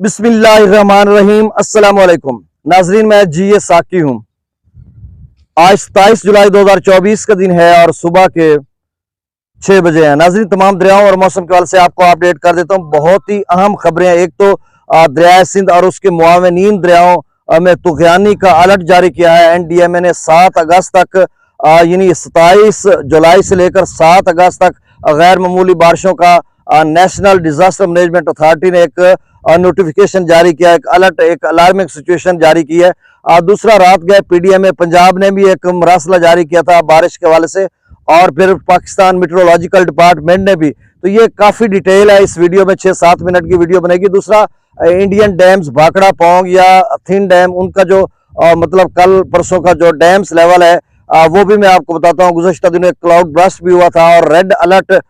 बिस्मिल्लाहिर्रहमानिर्रहीम। अस्सलाम वालेकुम नाजरीन, मैं जी साकी हूँ। आज 27 जुलाई 2024 का दिन है और सुबह के 6 बजे हैं। नाजरीन, तमाम दरियाओं और मौसम के हवाले से आपको अपडेट कर देता हूँ। बहुत ही अहम खबरें हैं। एक तो दरिया सिंध और उसके मुआवनीन दरियाओं में तुग़यानी का अलर्ट जारी किया है NDMA ने। 7 अगस्त तक यानी 27 जुलाई से लेकर 7 अगस्त तक गैर मामूली बारिशों का नेशनल डिजास्टर मैनेजमेंट अथॉरिटी ने एक नोटिफिकेशन जारी किया, एक अलर्ट, एक अलार्मिंग सिचुएशन जारी की है। दूसरा, रात गए PDMA पंजाब ने भी एक मरासला जारी किया था बारिश के हवाले से, और फिर पाकिस्तान मेट्रोलॉजिकल डिपार्टमेंट ने भी। तो ये काफी डिटेल है, इस वीडियो में 6-7 मिनट की वीडियो बनेगी। दूसरा, इंडियन डैम्स भाखड़ा पोंग या थिन डैम, उनका जो मतलब कल परसों का जो डैम्स लेवल है वो भी मैं आपको बताता हूँ। गुज़श्ता दिनों एक क्लाउड बर्स्ट भी हुआ था और रेड अलर्ट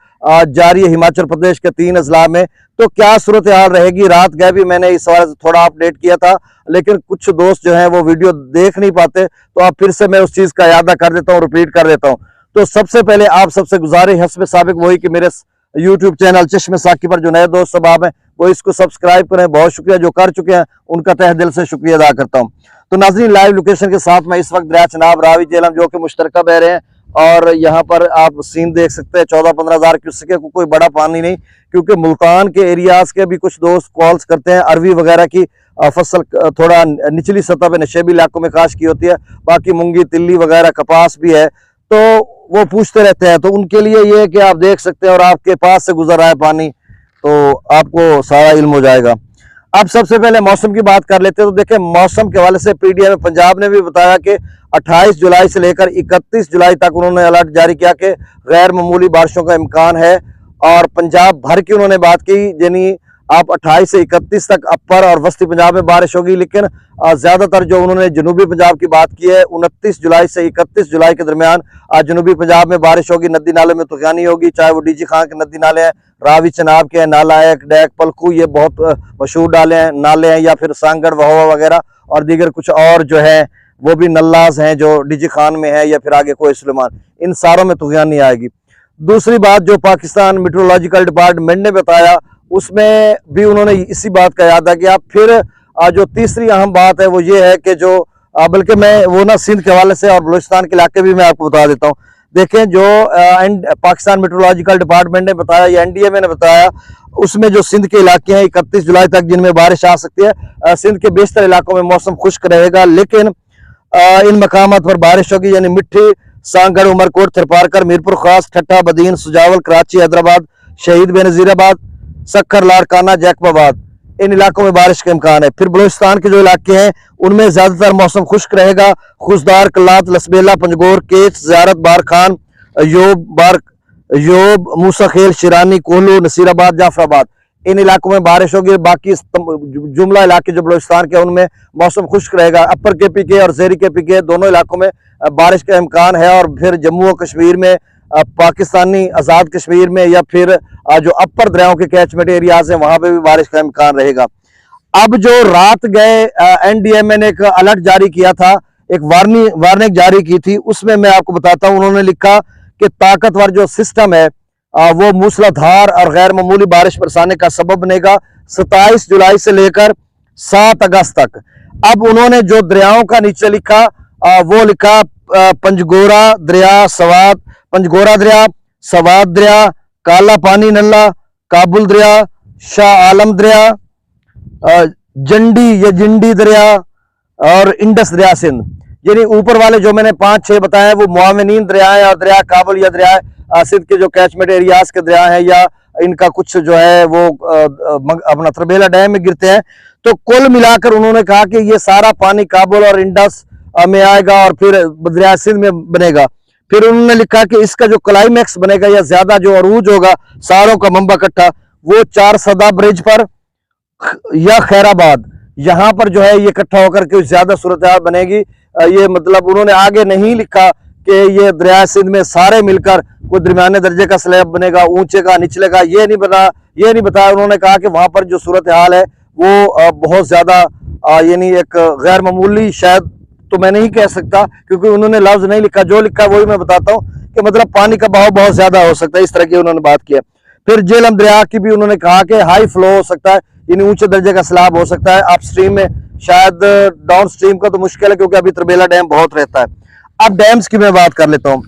जारी है हिमाचल प्रदेश के 3 अजला में। तो क्या सूरत हाल रहेगी? रात गए भी मैंने इस हवाले से थोड़ा अपडेट किया था, लेकिन कुछ दोस्त जो हैं वो वीडियो देख नहीं पाते, तो अब फिर से मैं उस चीज का यादा कर देता हूँ, रिपीट कर देता हूँ। तो सबसे पहले आप सबसे गुजारिश हस्ब साबिक वही कि मेरे YouTube चैनल चश्मे साकी पर जो नए दोस्त सब आप हैं वो इसको सब्सक्राइब करें। बहुत शुक्रिया, जो कर चुके हैं उनका तहे दिल से शुक्रिया अदा करता हूँ। तो नाज़रीन, लाइव लोकेशन के साथ मैं इस वक्त दरिया चनाब, रावी, जेहलम जो कि मुश्तरका बह रहे हैं, और यहाँ पर आप सीन देख सकते हैं 14-15 हज़ार क्यूसेक को, कोई बड़ा पानी नहीं, क्योंकि मुल्तान के एरियाज के भी कुछ दोस्त कॉल्स करते हैं। अरवी वगैरह की फसल थोड़ा निचली सतह पे नशेबी इलाकों में काश की होती है, बाकी मूंगी, तिल्ली वगैरह, कपास भी है, तो वो पूछते रहते हैं। तो उनके लिए ये है कि आप देख सकते हैं और आपके पास से गुजर रहा है पानी, तो आपको सारा इल्म हो जाएगा। अब सबसे पहले मौसम की बात कर लेते हैं। तो देखें, मौसम के हवाले से PDMA पंजाब ने भी बताया कि 28 जुलाई से लेकर 31 जुलाई तक उन्होंने अलर्ट जारी किया कि गैर मामूली बारिशों का इम्कान है, और पंजाब भर की उन्होंने बात की, यानी आप 28 से 31 तक अपर और वस्ती पंजाब में बारिश होगी। लेकिन ज्यादातर जो उन्होंने जनूबी पंजाब की बात की है, 29 जुलाई से 31 जुलाई के दरमियान जनूबी पंजाब में बारिश होगी, नदी नाले में तुग़यानी होगी, चाहे वो DG खां के नदी नाले हैं, रावी चनाब के, नालायक, डैक, पलखू, ये बहुत मशहूर नाले हैं, या फिर सांगड़, वहोवा वगैरह, और दीगर कुछ और जो है वो भी नल्लाज हैं जो DG खान में है, या फिर आगे कोई सुलेमान, इन सारों में तुग़यानी आएगी। दूसरी बात जो पाकिस्तान मेट्रोलॉजिकल डिपार्टमेंट ने बताया, उसमें भी उन्होंने इसी बात का याद किया। फिर जो तीसरी अहम बात है वो ये है कि जो बल्कि मैं वो ना सिंध के हवाले से और बलूचिस्तान के इलाके भी मैं आपको बता देता हूँ। देखें, जो पाकिस्तान मेट्रोलॉजिकल डिपार्टमेंट ने बताया या NDMA ने बताया, उसमें जो सिंध के इलाके हैं 31 जुलाई तक जिनमें बारिश आ सकती है। सिंध के बेशतर इलाकों में मौसम खुश्क रहेगा, लेकिन इन मकामात पर बारिश होगी, यानी मिट्टी, सांगड़, उमरकोट, थरपारकर, मीरपुर खास, ठट्टा, बदीन, सुजावल, कराची, हैदराबाद, शहीद बेनजीराबाद, सखर, लाड़काना, जैकबाबाद, इन इलाकों में बारिश का इम्कान है। फिर बलूचिस्तान के जो इलाके हैं उनमें ज्यादातर मौसम खुश्क रहेगा। खुशदार, कलात, लसबेला, पंजगोर, केच, ज़ियारत, बारखान, योब, मूसा खेल, शिरानी, कोहलू, नसीराबाद, जाफराबाद, इन इलाकों में बारिश होगी। बाकी जुमला इलाके जो बलूचिस्तान के उनमें मौसम खुश्क रहेगा। अपर KPK और ज़ेरी KPK दोनों इलाकों में बारिश का इम्कान है। और फिर जम्मू और कश्मीर में, पाकिस्तानी आज़ाद कश्मीर में, या फिर जो अपर दरियाओं के कैचमेंट एरियाज हैं वहां पे भी बारिश का इम्कान रहेगा। अब जो रात गए NDMA ने एक अलर्ट जारी किया था, एक वार्निंग जारी की थी, उसमें मैं आपको बताता हूं। उन्होंने लिखा कि ताकतवर जो सिस्टम है वो मूसलाधार और गैर मामूली बारिश बरसाने का सबब बनेगा 27 जुलाई से लेकर 7 अगस्त तक। अब उन्होंने जो दरियाओं का नीचे लिखा वो लिखा पंजगोरा दरिया, सवाद दरिया, काला पानी नल्ला, काबुल दरिया, शाह आलम दरिया, जंडी या जिंडी दरिया, और इंडस दरिया सिंध। यानी ऊपर वाले जो मैंने 5-6 बताए वो मुआवनीन दरिया है, और दरिया काबुल या दरिया सिंध के जो कैचमेंट एरियाज के दरिया हैं, या इनका कुछ जो है वो अपना तरबेला डैम में गिरते हैं। तो कुल मिलाकर उन्होंने कहा कि ये सारा पानी काबुल और इंडस में आएगा और फिर दरिया सिंध में बनेगा। फिर उन्होंने लिखा कि इसका जो क्लाइमैक्स बनेगा या ज्यादा जो अरूज होगा, सारों का मंबा इकट्ठा, वो 4 सदा ब्रिज पर या खैराबाद, यहाँ पर जो है ये इकट्ठा होकर के ज्यादा सूरत हाल बनेगी। ये मतलब उन्होंने आगे नहीं लिखा कि ये दरिया सिंध में सारे मिलकर कोई दरमियाने दर्जे का स्लैब बनेगा, ऊंचे का, निचले का, ये नहीं बताया। उन्होंने कहा कि वहां पर जो सूरत हाल है वो बहुत ज्यादा यानी एक गैर मामूली, शायद तो मैं नहीं कह सकता क्योंकि उन्होंने लफ्ज नहीं लिखा, जो लिखा वही मैं बताता हूँ कि मतलब पानी का बहाव बहुत ज्यादा हो सकता है, इस तरह की उन्होंने बात की है। फिर जेहलम दरिया की भी उन्होंने कहा कि हाई फ्लो हो सकता है, यानी ऊंचे दर्जे का सैलाब हो सकता है। अप स्ट्रीम में शायद, डाउन स्ट्रीम का तो मुश्किल है क्योंकि अभी तरबेला डैम बहुत रहता है। अब डैम्स की मैं बात कर लेता हूँ।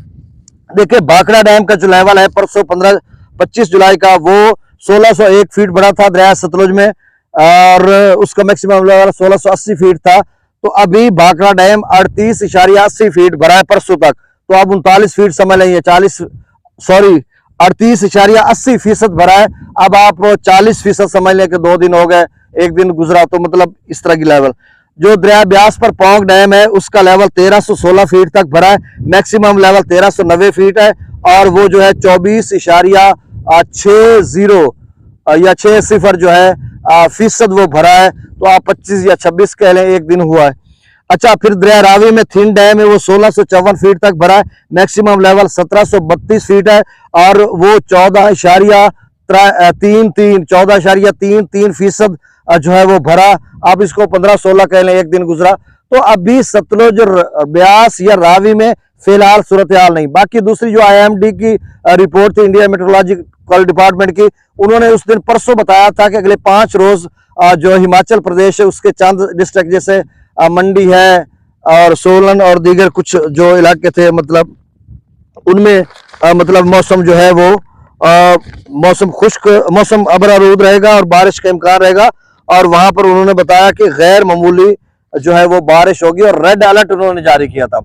देखिए भाखड़ा डैम का जो लेवल है परसों 25 जुलाई का, वो 1601 फीट बड़ा था दरिया सतलुज में, और उसका मैक्सिमम लेवल 1680 फीट था। तो अभी भाखड़ा डैम 38.80 फीट भरा है परसों तक। तो अब 39 फीट समझ लेंगे, 38.80% भरा है। अब आप 40% समझ लें कि 2 दिन हो गए, 1 दिन गुजरा, तो मतलब इस तरह की लेवल। जो दरिया ब्यास पर पौंग डैम है उसका लेवल 1316 फीट तक भरा है, मैक्सिमम लेवल 1390 फीट है, और वो जो है 24.60 या 60 जो है फीसद वो भरा है। तो आप 25 या 26 कह लें, 1 दिन हुआ है। अच्छा, फिर दरिया रावी में थिन डैम है, वो 1654 फीट तक भरा है, मैक्सिमम लेवल 1732 फीट है, और वो 14.33% जो है वो भरा। आप इसको 15-16 कह लें, 1 दिन गुजरा। तो अभी सतलुज ब्यास या रावी में फिलहाल सूरत हाल नहीं। बाकी दूसरी जो IMD की रिपोर्ट थी, इंडिया मेट्रोलॉजिकल डिपार्टमेंट की, उन्होंने उस दिन परसों बताया था कि अगले 5 रोज जो हिमाचल प्रदेश है उसके चंद डिस्ट्रिक्ट जैसे मंडी है और सोलन और दीगर कुछ जो इलाके थे, मतलब उनमें मतलब मौसम जो है वो मौसम खुश्क, मौसम अबरारूद रहेगा और बारिश का इम्कान रहेगा। और वहां पर उन्होंने बताया कि गैर मामूली जो है वो बारिश होगी, और रेड अलर्ट उन्होंने जारी किया था।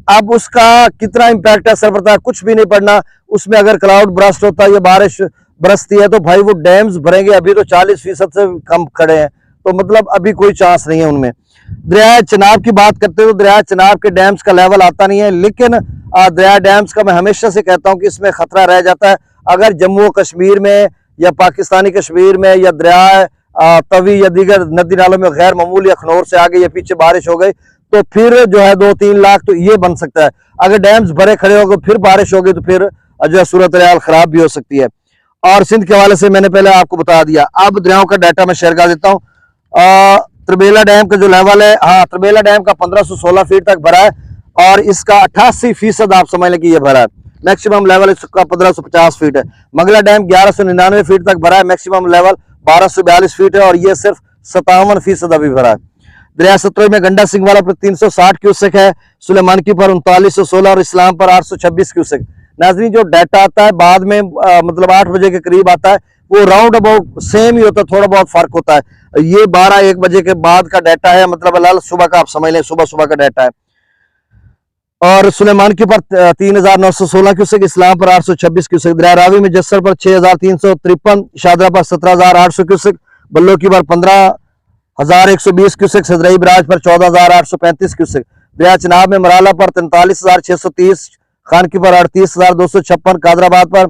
अब उसका कितना इम्पैक्ट असर पड़ता है, कुछ भी नहीं पड़ना। उसमें अगर क्लाउड ब्रस्ट होता है या बारिश बरसती है तो भाई वो डैम्स भरेंगे। अभी तो 40% से कम खड़े हैं, तो मतलब अभी कोई चांस नहीं है उनमें। दरिया चनाब की बात करते हो तो दरिया चनाब के डैम्स का लेवल आता नहीं है, लेकिन दरिया डैम्स का मैं हमेशा से कहता हूं कि इसमें खतरा रह जाता है। अगर जम्मू कश्मीर में या पाकिस्तानी कश्मीर में या दरिया तवी या दीगर नदी नालों में गैर मामूली अखनौर से आगे या पीछे बारिश हो गई तो फिर जो है 2-3 लाख तो ये बन सकता है। अगर डैम्स भरे खड़े हो गए फिर बारिश होगी तो फिर जो है सूरत हाल खराब भी हो सकती है। और सिंध के हवाले से मैंने पहले आपको बता दिया। अब दरियाओं का डाटा मैं शेयर कर देता हूँ। तरबेला डैम का जो लेवल है, हाँ तरबेला डैम का 1516 फीट तक भरा है, और इसका 88% आप समझ लें कि ये भरा है। मैक्सिमम लेवल इसका 1550 फीट है। मंगला डैम 1199 फीट तक भरा है, मैक्सिमम लेवल 1242 फीट है, और ये सिर्फ 57% अभी भरा है। दरिया सतलुज में गंडा सिंह वाला पर 360 क्यूसेक है, सुलेमानकी पर 3916 और इस्लाम पर 826 क्यूसेक। नाज़रीन जो डाटा आता है बाद में मतलब 8 बजे के करीब आता है, वो राउंड अबाउट सेम ही होता है, थोड़ा बहुत फर्क होता है। ये 12-1 बजे के बाद का डाटा है, मतलब अलाल सुबह का आप समझ लें, सुबह का डाटा है। और सुलेमान के पर 3916 क्यूसेक, इस्लाम पर 826 क्यूसेक। दरिया रावी में जस्सर पर 6353, शादरा पर 17800 क्यूसेक, बल्लो की पर 15120 क्यूसेक, सदरई बराज पर 14835 क्यूसेक। दरिया चनाब में मराला पर 43630, खान की पर 38256, कादराबाद पर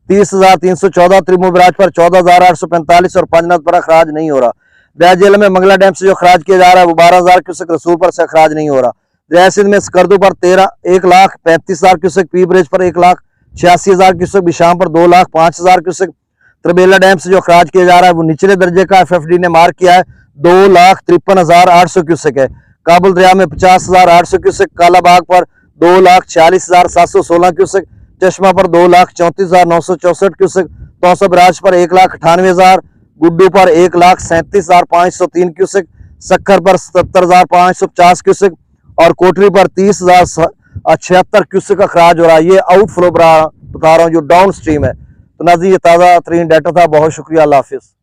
30314, त्रिमो बराज पर 14845 और पंजनाथ पर अखराज नहीं हो रहा। दरिया जेल में मंगला डैम से जो अखराज किया जा रहा है वो 12000 क्यूसेक, रसूल पर से अखराज नहीं हो रहा। दरिया सिंध में स्कर्दू पर 1,35,000 क्यूसेक, पी ब्रिज पर 1,86,000 क्यूसेक, बिशाम पर 2,05,000 क्यूसेक। तरबेला डैम से जो अखराज किया जा रहा है वो निचले दर्जे का FFD ने मार्क किया है, 2,53,800 क्यूसेक है। काबुल दरिया में 50,800 क्यूसेक, कालाबाग पर 2,46,716 क्यूसेक, चश्मा पर 2,34,964 क्यूसेक, तौसा बराज पर 1,98,000, गुड्डू पर 1,37,503 क्यूसेक, सक्खर पर 77,550 क्यूसेक और कोटरी पर 30,076 क्यूसेक का खराज हो रहा है। ये आउटफ्लो बता रहा हूँ जो डाउन स्ट्रीम है। तो नाज़रीन ये ताज़ा तरीन डाटा था। बहुत शुक्रिया, अल्लाह हाफिज़।